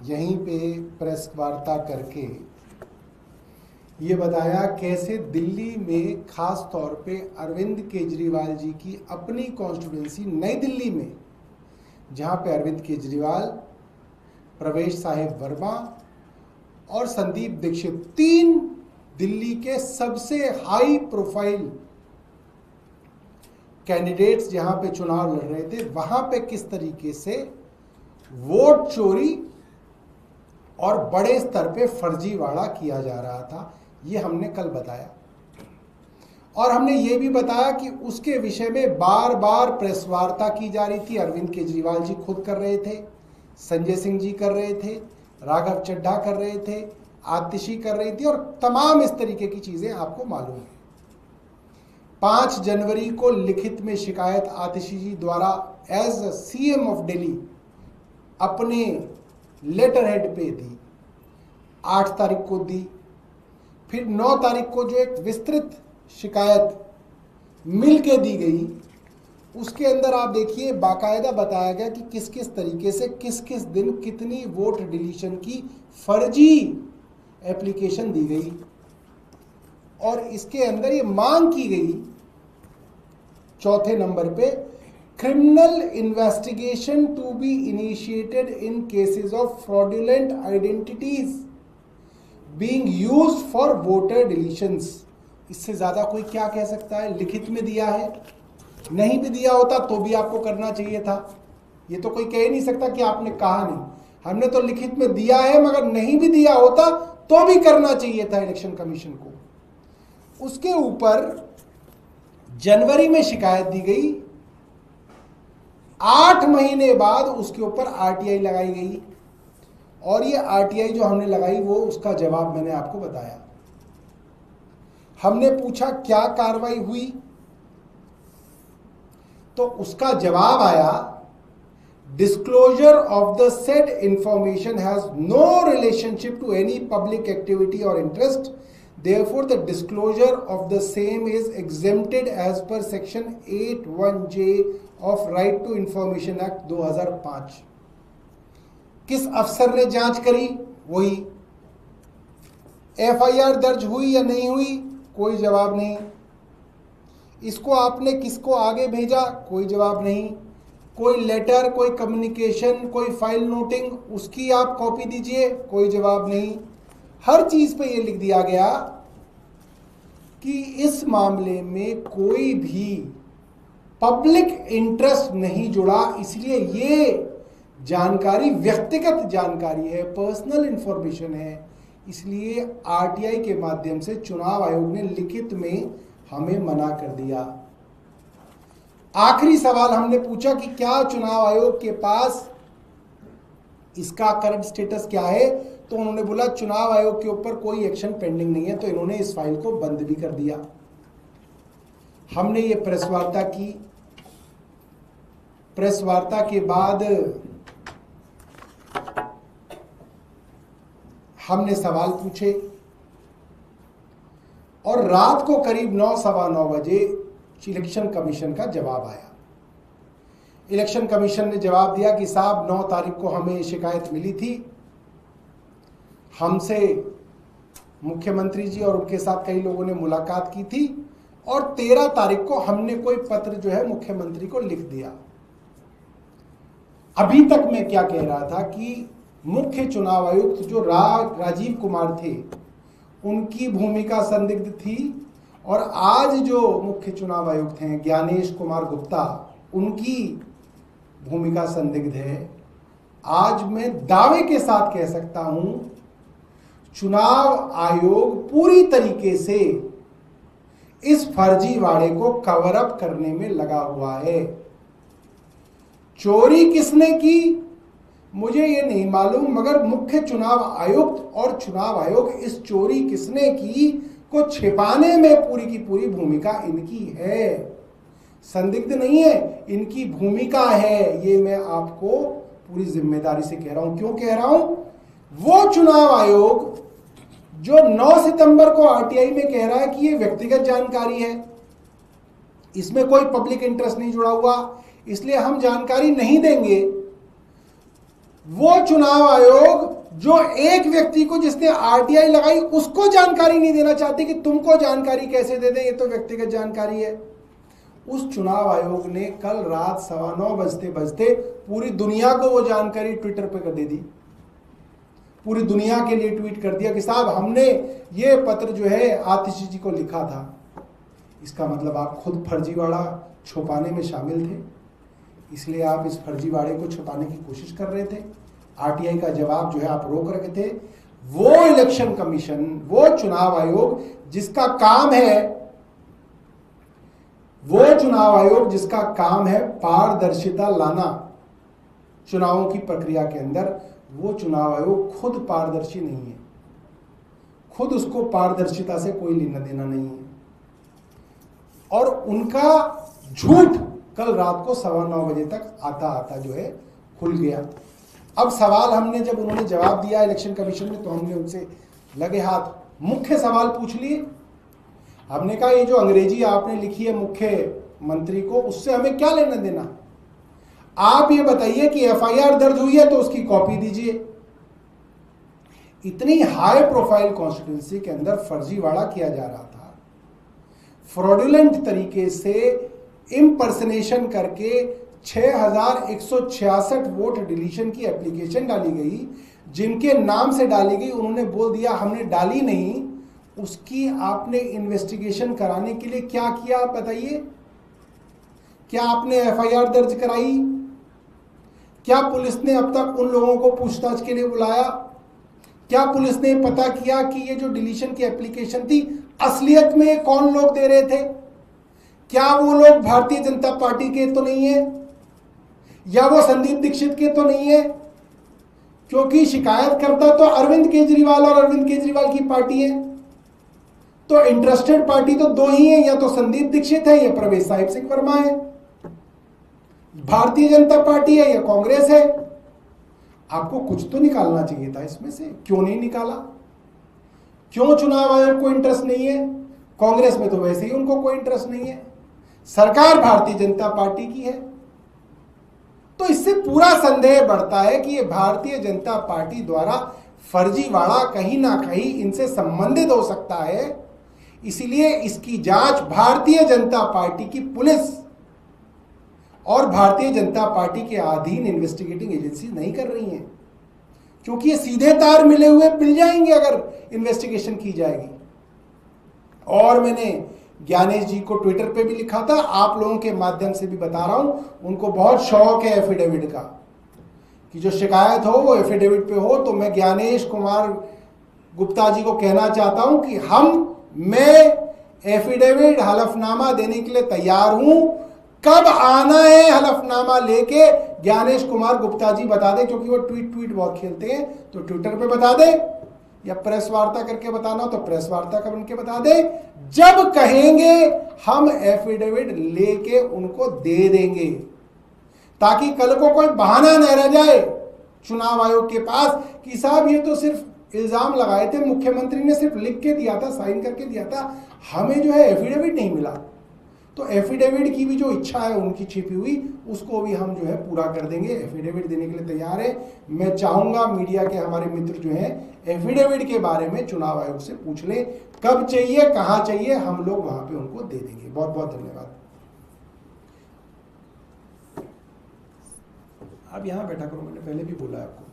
यहीं पे प्रेस वार्ता करके ये बताया कैसे दिल्ली में खास तौर पे अरविंद केजरीवाल जी की अपनी कॉन्स्टिट्यूंसी नई दिल्ली में, जहाँ पे अरविंद केजरीवाल, प्रवेश साहिब वर्मा और संदीप दीक्षित, तीन दिल्ली के सबसे हाई प्रोफाइल कैंडिडेट्स जहाँ पे चुनाव लड़ रहे थे, वहाँ पे किस तरीके से वोट चोरी और बड़े स्तर पे फर्जीवाड़ा किया जा रहा था, ये हमने कल बताया। और हमने ये भी बताया कि उसके विषय में बार बार प्रेस वार्ता की जा रही थी। अरविंद केजरीवाल जी खुद कर रहे थे, संजय सिंह जी कर रहे थे, राघव चड्ढा कर रहे थे, आतिशी कर रही थी और तमाम इस तरीके की चीजें आपको मालूम है। 5 जनवरी को लिखित में शिकायत आतिशी जी द्वारा एज सीएम ऑफ दिल्ली अपने लेटर हेड पे दी, 8 तारीख को दी, फिर 9 तारीख को जो एक विस्तृत शिकायत मिल के दी गई, उसके अंदर आप देखिए बाकायदा बताया गया कि किस किस तरीके से किस किस दिन कितनी वोट डिलीशन की फर्जी एप्लीकेशन दी गई और इसके अंदर ये मांग की गई 4थे नंबर पे, criminal investigation to be initiated in cases of fraudulent identities being used for voter deletions. इससे ज्यादा कोई क्या कह सकता है? लिखित में दिया है, नहीं भी दिया होता तो भी आपको करना चाहिए था। ये तो कोई कह ही नहीं सकता कि आपने कहा नहीं, हमने तो लिखित में दिया है, मगर नहीं भी दिया होता तो भी करना चाहिए था इलेक्शन कमीशन को। उसके ऊपर जनवरी में शिकायत दी गई, 8 महीने बाद उसके ऊपर आरटीआई लगाई गई और ये आरटीआई जो हमने लगाई वो उसका जवाब मैंने आपको बताया। हमने पूछा क्या कार्रवाई हुई, तो उसका जवाब आया, disclosure of the said information has no relationship to any public activity और interest, therefore the disclosure of the same is exempted as per section 81J of Right to Information Act 2005। किस अफसर ने जांच करी? वही। एफआईआर दर्ज हुई या नहीं हुई? कोई जवाब नहीं। इसको आपने किसको आगे भेजा? कोई जवाब नहीं। कोई लेटर, कोई कम्युनिकेशन, कोई फाइल नोटिंग, उसकी आप कॉपी दीजिए, कोई जवाब नहीं। हर चीज पे ये लिख दिया गया कि इस मामले में कोई भी पब्लिक इंटरेस्ट नहीं जुड़ा, इसलिए ये जानकारी व्यक्तिगत जानकारी है, पर्सनल इंफॉर्मेशन है, इसलिए आरटीआई के माध्यम से चुनाव आयोग ने लिखित में हमें मना कर दिया। आखिरी सवाल हमने पूछा कि क्या चुनाव आयोग के पास इसका करंट स्टेटस क्या है, तो उन्होंने बोला चुनाव आयोग के ऊपर कोई एक्शन पेंडिंग नहीं है, तो इन्होंने इस फाइल को बंद भी कर दिया। हमने ये प्रेस वार्ता की। प्रेस वार्ता के बाद हमने सवाल पूछे और रात को करीब 9, सवा 9 बजे इलेक्शन कमीशन का जवाब आया। इलेक्शन कमीशन ने जवाब दिया कि साहब 9 तारीख को हमें शिकायत मिली थी, हमसे मुख्यमंत्री जी और उनके साथ कई लोगों ने मुलाकात की थी और 13 तारीख को हमने कोई पत्र जो है मुख्यमंत्री को लिख दिया। अभी तक मैं क्या कह रहा था कि मुख्य चुनाव आयुक्त जो राजीव कुमार थे, उनकी भूमिका संदिग्ध थी और आज जो मुख्य चुनाव आयुक्त हैं ज्ञानेश कुमार गुप्ता, उनकी भूमिका संदिग्ध है। आज मैं दावे के साथ कह सकता हूं चुनाव आयोग पूरी तरीके से इस फर्जीवाड़े को कवर अप करने में लगा हुआ है। चोरी किसने की मुझे ये नहीं मालूम, मगर मुख्य चुनाव आयुक्त और चुनाव आयोग इस चोरी किसने की को छिपाने में पूरी की पूरी भूमिका इनकी है। संदिग्ध नहीं है, इनकी भूमिका है। ये मैं आपको पूरी जिम्मेदारी से कह रहा हूं। क्यों कह रहा हूं? वो चुनाव आयोग जो 9 सितंबर को आरटीआई में कह रहा है कि ये व्यक्तिगत जानकारी है, इसमें कोई पब्लिक इंटरेस्ट नहीं जुड़ा हुआ, इसलिए हम जानकारी नहीं देंगे, वो चुनाव आयोग जो एक व्यक्ति को जिसने आरटीआई लगाई उसको जानकारी नहीं देना चाहते कि तुमको जानकारी कैसे दे दें, ये तो व्यक्तिगत जानकारी है। उस चुनाव आयोग ने कल रात 9:15 बजते बजते पूरी दुनिया को वो जानकारी ट्विटर पे कर दे दी, पूरी दुनिया के लिए ट्वीट कर दिया कि साहब हमने ये पत्र जो है आतिशी जी को लिखा था। इसका मतलब आप खुद फर्जीवाड़ा छुपाने में शामिल थे, इसलिए आप इस फर्जीवाड़े को छुपाने की कोशिश कर रहे थे। आरटीआई का जवाब जो है आप रोक रखे थे। वो इलेक्शन कमीशन, वो चुनाव आयोग जिसका काम है, वो चुनाव आयोग जिसका काम है पारदर्शिता लाना चुनावों की प्रक्रिया के अंदर, वो चुनाव आयोग खुद पारदर्शी नहीं है, खुद उसको पारदर्शिता से कोई लेना देना नहीं है। और उनका झूठ कल रात को 9:15 बजे तक आता आता जो है खुल गया। अब सवाल हमने, जब उन्होंने जवाब दिया इलेक्शन कमीशन में, तो हमने उनसे लगे हाथ मुख्य सवाल पूछ लिए। हमने कहा ये जो अंग्रेजी आपने लिखी है मुख्यमंत्री को, उससे हमें क्या लेना देना? आप ये बताइए कि एफआईआर दर्ज हुई है तो उसकी कॉपी दीजिए। इतनी हाई प्रोफाइल कॉन्स्टिट्यूंसी के अंदर फर्जीवाड़ा किया जा रहा था, फ्रॉडुलेंट तरीके से इम्पर्सनेशन करके 6166 वोट डिलीशन की एप्लीकेशन डाली गई, जिनके नाम से डाली गई उन्होंने बोल दिया हमने डाली नहीं। उसकी आपने इन्वेस्टिगेशन कराने के लिए क्या किया आप बताइए? क्या आपने एफआईआर दर्ज कराई? क्या पुलिस ने अब तक उन लोगों को पूछताछ के लिए बुलाया? क्या पुलिस ने पता किया कि ये जो डिलीशन की एप्लीकेशन थी असलियत में कौन लोग दे रहे थे? क्या वो लोग भारतीय जनता पार्टी के तो नहीं है, या वो संदीप दीक्षित के तो नहीं है? क्योंकि शिकायत करता तो अरविंद केजरीवाल और अरविंद केजरीवाल की पार्टी है, तो इंटरेस्टेड पार्टी तो दो ही है, या तो संदीप दीक्षित है या प्रवेश साहिब सिंह वर्मा है। भारतीय जनता पार्टी है या कांग्रेस है। आपको कुछ तो निकालना चाहिए था इसमें से, क्यों नहीं निकाला? क्यों चुनाव आयोग को इंटरेस्ट नहीं है? कांग्रेस में तो वैसे ही उनको कोई इंटरेस्ट नहीं है, सरकार भारतीय जनता पार्टी की है। तो इससे पूरा संदेह बढ़ता है कि ये भारतीय जनता पार्टी द्वारा फर्जीवाड़ा कहीं ना कहीं इनसे संबंधित हो सकता है। इसीलिए इसकी जांच भारतीय जनता पार्टी की पुलिस और भारतीय जनता पार्टी के अधीन इन्वेस्टिगेटिंग एजेंसी नहीं कर रही हैं, क्योंकि ये सीधे तार मिले हुए मिल जाएंगे अगर इन्वेस्टिगेशन की जाएगी। और मैंने ज्ञानेश जी को ट्विटर पे भी लिखा था, आप लोगों के माध्यम से भी बता रहा हूं, उनको बहुत शौक है एफिडेविट का, कि जो शिकायत हो वो एफिडेविट पे हो। तो मैं ज्ञानेश कुमार गुप्ता जी को कहना चाहता हूं कि मैं एफिडेविट हलफनामा देने के लिए तैयार हूं। कब आना है हलफनामा लेके ज्ञानेश कुमार गुप्ता जी बता दे, क्योंकि वो ट्वीट बहुत खेलते हैं, तो ट्विटर पे बता दे, या प्रेस वार्ता करके बताना हो तो प्रेस वार्ता कर उनके बता दे। जब कहेंगे हम एफिडेविट लेके उनको दे देंगे, ताकि कल को कोई बहाना न रह जाए चुनाव आयोग के पास कि साहब ये तो सिर्फ इल्जाम लगाए थे, मुख्यमंत्री ने सिर्फ लिख के दिया था, साइन करके दिया था, हमें जो है एफिडेविट नहीं मिला। तो एफिडेविट की भी जो इच्छा है उनकी छिपी हुई, उसको भी हम जो है पूरा कर देंगे। एफिडेविट देने के लिए तैयार है। मैं चाहूंगा मीडिया के हमारे मित्र जो हैं एफिडेविट के बारे में चुनाव आयोग से पूछ लें, कब चाहिए, कहां चाहिए, हम लोग वहां पे उनको दे देंगे। बहुत बहुत धन्यवाद। आप यहां बैठा करो, मैंने पहले भी बोला आपको।